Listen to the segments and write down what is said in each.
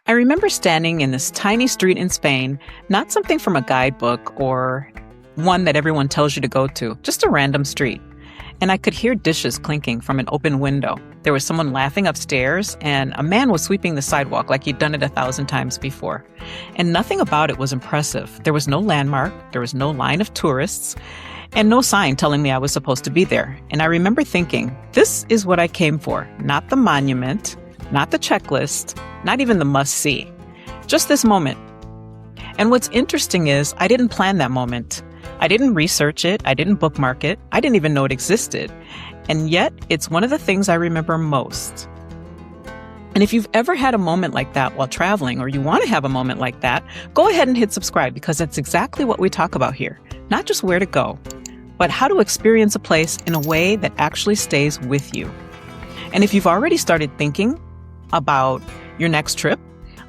I remember standing in this tiny street in Spain, not something from a guidebook or one that everyone tells you to go to, just a random street. And I could hear dishes clinking from an open window. There was someone laughing upstairs, and a man was sweeping the sidewalk like he'd done it 1,000 times before. And nothing about it was impressive. There was no landmark, there was no line of tourists, and no sign telling me I was supposed to be there. And I remember thinking, this is what I came for. Not the monument, not the checklist, not even the must-see. Just this moment. And what's interesting is I didn't plan that moment. I didn't research it. I didn't bookmark it. I didn't even know it existed. And yet, it's one of the things I remember most. And if you've ever had a moment like that while traveling, or you want to have a moment like that, go ahead and hit subscribe, because that's exactly what we talk about here. Not just where to go, but how to experience a place in a way that actually stays with you. And if you've already started thinking about your next trip,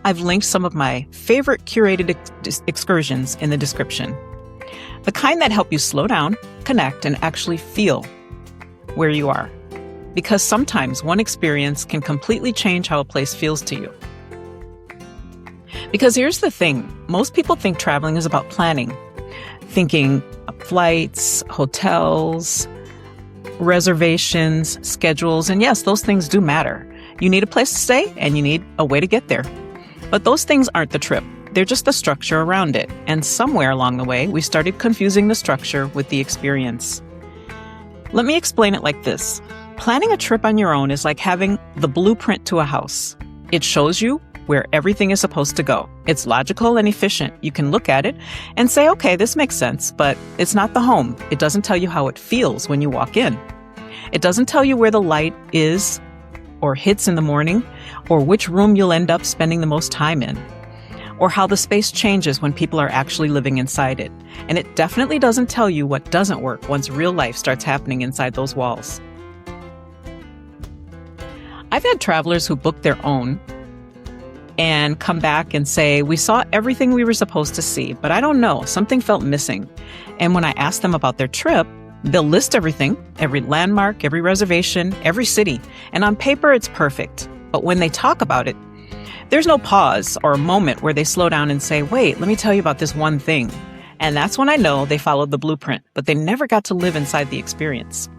I've linked some of my favorite curated excursions in the description. The kind that help you slow down, connect, and actually feel where you are. Because sometimes one experience can completely change how a place feels to you. Because here's the thing, most people think traveling is about planning, thinking flights, hotels, reservations, schedules, and yes, those things do matter. You need a place to stay, and you need a way to get there. But those things aren't the trip. They're just the structure around it. And somewhere along the way, we started confusing the structure with the experience. Let me explain it like this. Planning a trip on your own is like having the blueprint to a house. It shows you where everything is supposed to go. It's logical and efficient. You can look at it and say, okay, this makes sense, but it's not the home. It doesn't tell you how it feels when you walk in. It doesn't tell you where the light is or hits in the morning, or which room you'll end up spending the most time in, or how the space changes when people are actually living inside it. And it definitely doesn't tell you what doesn't work once real life starts happening inside those walls. I've had travelers who book their own and come back and say, we saw everything we were supposed to see, but I don't know, something felt missing. And when I ask them about their trip, they'll list everything, every landmark, every reservation, every city, and on paper it's perfect. But when they talk about it, there's no pause or a moment where they slow down and say, wait, let me tell you about this one thing. And that's when I know they followed the blueprint, but they never got to live inside the experience.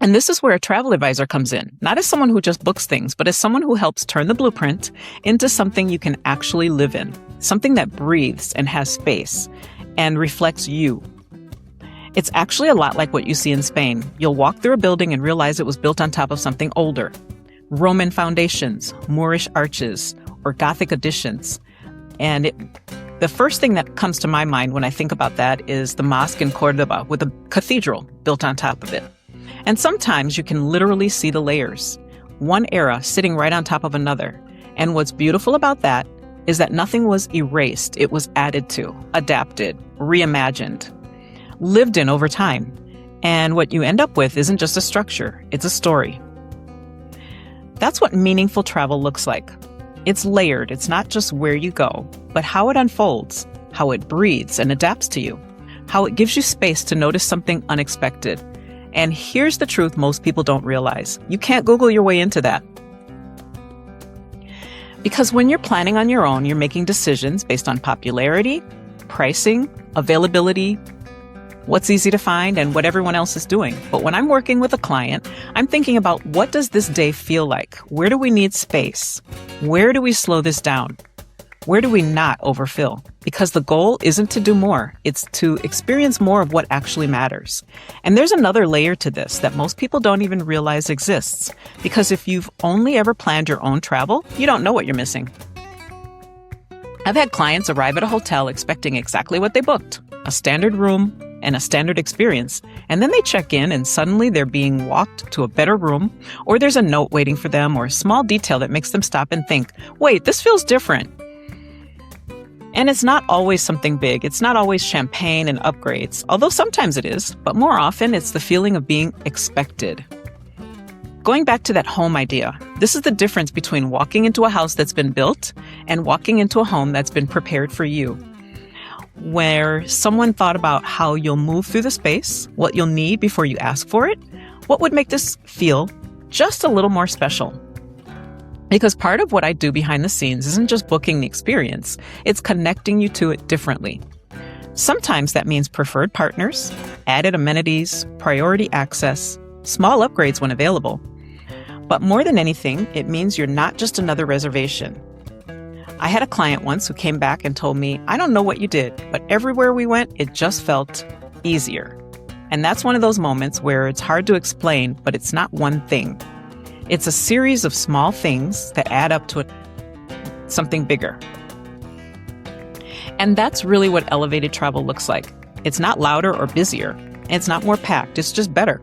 And this is where a travel advisor comes in, not as someone who just books things, but as someone who helps turn the blueprint into something you can actually live in, something that breathes and has space and reflects you. It's actually a lot like what you see in Spain. You'll walk through a building and realize it was built on top of something older. Roman foundations, Moorish arches, or Gothic additions. And the first thing that comes to my mind when I think about that is the mosque in Cordoba with a cathedral built on top of it. And sometimes you can literally see the layers, one era sitting right on top of another. And what's beautiful about that is that nothing was erased. It was added to, adapted, reimagined, lived in over time. And what you end up with isn't just a structure, it's a story. That's what meaningful travel looks like. It's layered. It's not just where you go, but how it unfolds, how it breathes and adapts to you, how it gives you space to notice something unexpected. And here's the truth most people don't realize. You can't Google your way into that. Because when you're planning on your own, you're making decisions based on popularity, pricing, availability, what's easy to find, and what everyone else is doing. But when I'm working with a client, I'm thinking about what does this day feel like? Where do we need space? Where do we slow this down? Where do we not overfill? Because the goal isn't to do more. It's to experience more of what actually matters. And there's another layer to this that most people don't even realize exists. Because if you've only ever planned your own travel, you don't know what you're missing. I've had clients arrive at a hotel expecting exactly what they booked, a standard room and a standard experience. And then they check in and suddenly they're being walked to a better room, or there's a note waiting for them, or a small detail that makes them stop and think, wait, this feels different. And it's not always something big. It's not always champagne and upgrades, although sometimes it is, but more often it's the feeling of being expected. Going back to that home idea, this is the difference between walking into a house that's been built and walking into a home that's been prepared for you, where someone thought about how you'll move through the space, what you'll need before you ask for it, what would make this feel just a little more special. Because part of what I do behind the scenes isn't just booking the experience, it's connecting you to it differently. Sometimes that means preferred partners, added amenities, priority access, small upgrades when available. But more than anything, it means you're not just another reservation. I had a client once who came back and told me, I don't know what you did, but everywhere we went, it just felt easier. And that's one of those moments where it's hard to explain, but it's not one thing. It's a series of small things that add up to something bigger. And that's really what elevated travel looks like. It's not louder or busier. And it's not more packed. It's just better,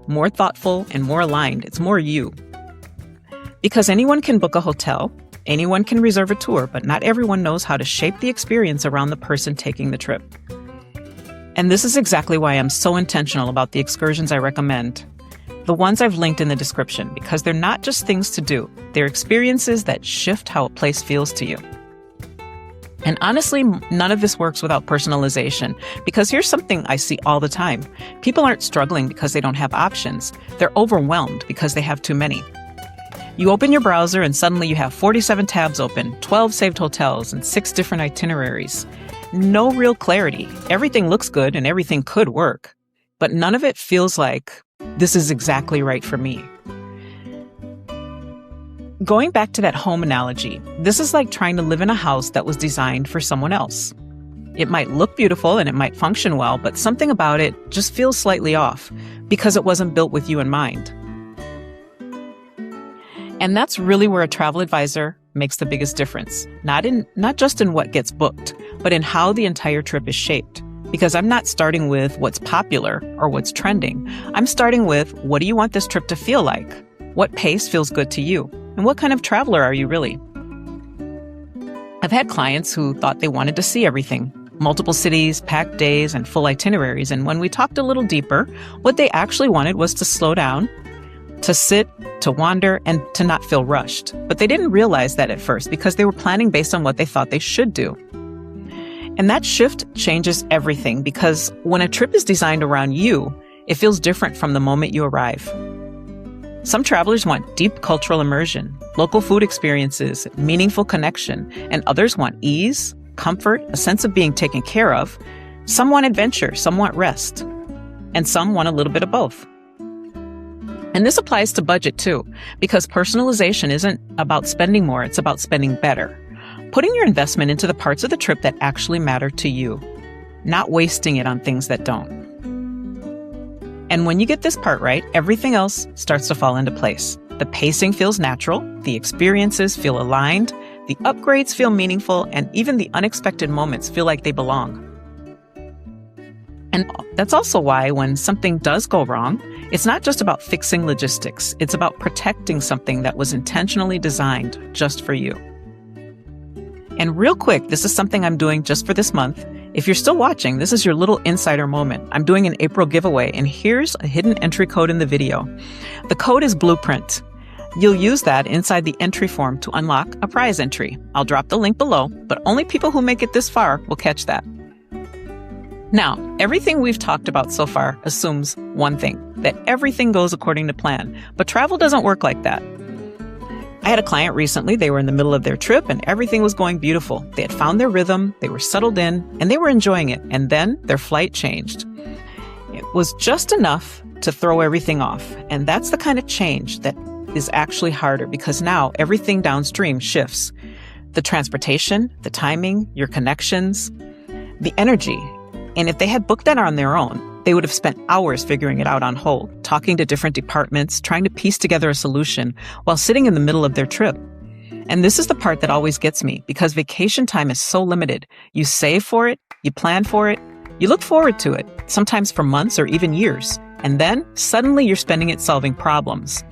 more thoughtful, and more aligned. It's more you. Because anyone can book a hotel, anyone can reserve a tour, but not everyone knows how to shape the experience around the person taking the trip. And this is exactly why I'm so intentional about the excursions I recommend. The ones I've linked in the description, because they're not just things to do. They're experiences that shift how a place feels to you. And honestly, none of this works without personalization, because here's something I see all the time. People aren't struggling because they don't have options. They're overwhelmed because they have too many. You open your browser and suddenly you have 47 tabs open, 12 saved hotels, and 6 different itineraries. No real clarity. Everything looks good and everything could work, but none of it feels like this is exactly right for me. Going back to that home analogy, this is like trying to live in a house that was designed for someone else. It might look beautiful and it might function well, but something about it just feels slightly off because it wasn't built with you in mind. And that's really where a travel advisor makes the biggest difference. Not just in what gets booked, but in how the entire trip is shaped. Because I'm not starting with what's popular or what's trending. I'm starting with, what do you want this trip to feel like? What pace feels good to you? And what kind of traveler are you really? I've had clients who thought they wanted to see everything. Multiple cities, packed days, and full itineraries. And when we talked a little deeper, what they actually wanted was to slow down, to sit, to wander, and to not feel rushed. But they didn't realize that at first because they were planning based on what they thought they should do. And that shift changes everything because when a trip is designed around you, it feels different from the moment you arrive. Some travelers want deep cultural immersion, local food experiences, meaningful connection, and others want ease, comfort, a sense of being taken care of. Some want adventure, some want rest, and some want a little bit of both. And this applies to budget too, because personalization isn't about spending more, it's about spending better. Putting your investment into the parts of the trip that actually matter to you, not wasting it on things that don't. And when you get this part right, everything else starts to fall into place. The pacing feels natural, the experiences feel aligned, the upgrades feel meaningful, and even the unexpected moments feel like they belong. And that's also why when something does go wrong, it's not just about fixing logistics. It's about protecting something that was intentionally designed just for you. And real quick, this is something I'm doing just for this month. If you're still watching, this is your little insider moment. I'm doing an April giveaway, and here's a hidden entry code in the video. The code is Blueprint. You'll use that inside the entry form to unlock a prize entry. I'll drop the link below, but only people who make it this far will catch that. Now, everything we've talked about so far assumes one thing, that everything goes according to plan. But travel doesn't work like that. I had a client recently, they were in the middle of their trip and everything was going beautiful. They had found their rhythm, they were settled in, and they were enjoying it. And then their flight changed. It was just enough to throw everything off. And that's the kind of change that is actually harder because now everything downstream shifts. The transportation, the timing, your connections, the energy. And if they had booked that on their own, they would have spent hours figuring it out on hold, talking to different departments, trying to piece together a solution while sitting in the middle of their trip. And this is the part that always gets me because vacation time is so limited. You save for it, you plan for it, you look forward to it, sometimes for months or even years. And then suddenly you're spending it solving problems.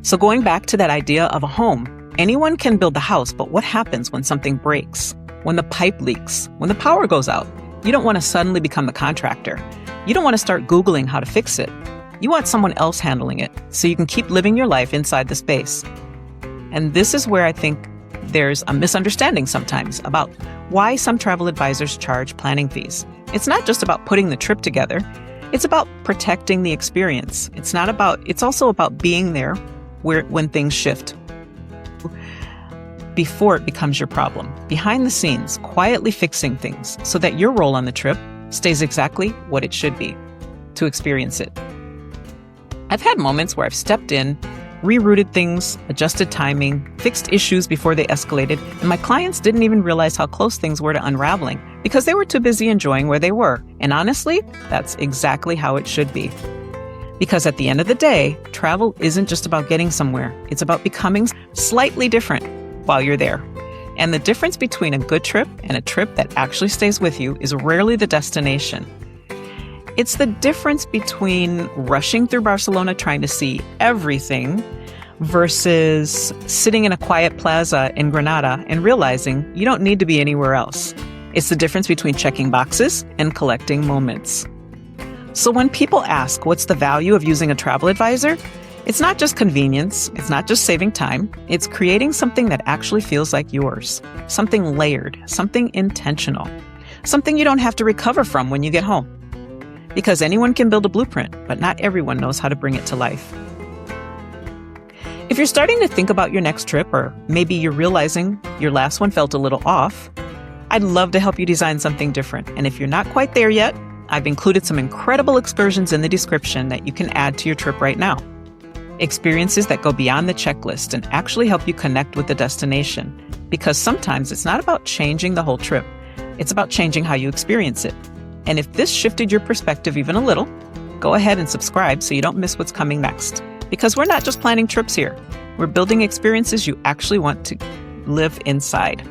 So going back to that idea of a home, anyone can build the house, but what happens when something breaks? When the pipe leaks? When the power goes out? You don't want to suddenly become the contractor. You don't want to start Googling how to fix it. You want someone else handling it so you can keep living your life inside the space. And this is where I think there's a misunderstanding sometimes about why some travel advisors charge planning fees. It's not just about putting the trip together. It's about protecting the experience. It's also about being there when things shift. before it becomes your problem, behind the scenes, quietly fixing things so that your role on the trip stays exactly what it should be, to experience it. I've had moments where I've stepped in, rerouted things, adjusted timing, fixed issues before they escalated, and my clients didn't even realize how close things were to unraveling because they were too busy enjoying where they were. And honestly, that's exactly how it should be. Because at the end of the day, travel isn't just about getting somewhere. It's about becoming slightly different while you're there. And the difference between a good trip and a trip that actually stays with you is rarely the destination. It's the difference between rushing through Barcelona trying to see everything versus sitting in a quiet plaza in Granada and realizing you don't need to be anywhere else. It's the difference between checking boxes and collecting moments. So when people ask what's the value of using a travel advisor, it's not just convenience, it's not just saving time, it's creating something that actually feels like yours, something layered, something intentional, something you don't have to recover from when you get home. Because anyone can build a blueprint, but not everyone knows how to bring it to life. If you're starting to think about your next trip, or maybe you're realizing your last one felt a little off, I'd love to help you design something different. And if you're not quite there yet, I've included some incredible excursions in the description that you can add to your trip right now. Experiences that go beyond the checklist and actually help you connect with the destination. Because sometimes it's not about changing the whole trip. It's about changing how you experience it. And if this shifted your perspective even a little, go ahead and subscribe so you don't miss what's coming next. Because we're not just planning trips here. We're building experiences you actually want to live inside.